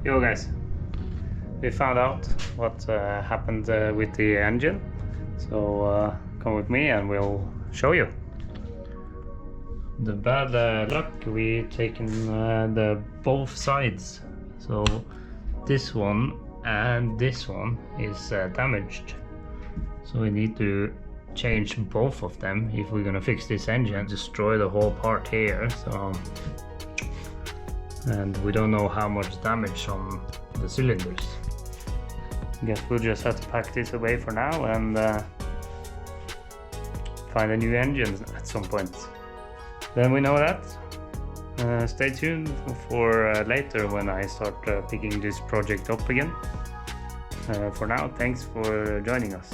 Yo guys, we found out what happened with the engine, so come with me and we'll show you. The bad luck, we taken the both sides, so this one and this one is damaged, so we need to change both of them if we're gonna fix this engine. Destroy the whole part here, so, and we don't know how much damage on the cylinders. I guess we'll just have to pack this away for now and find a new engine at some point. Then we know that. Stay tuned for later when I start picking this project up again. For now, thanks for joining us.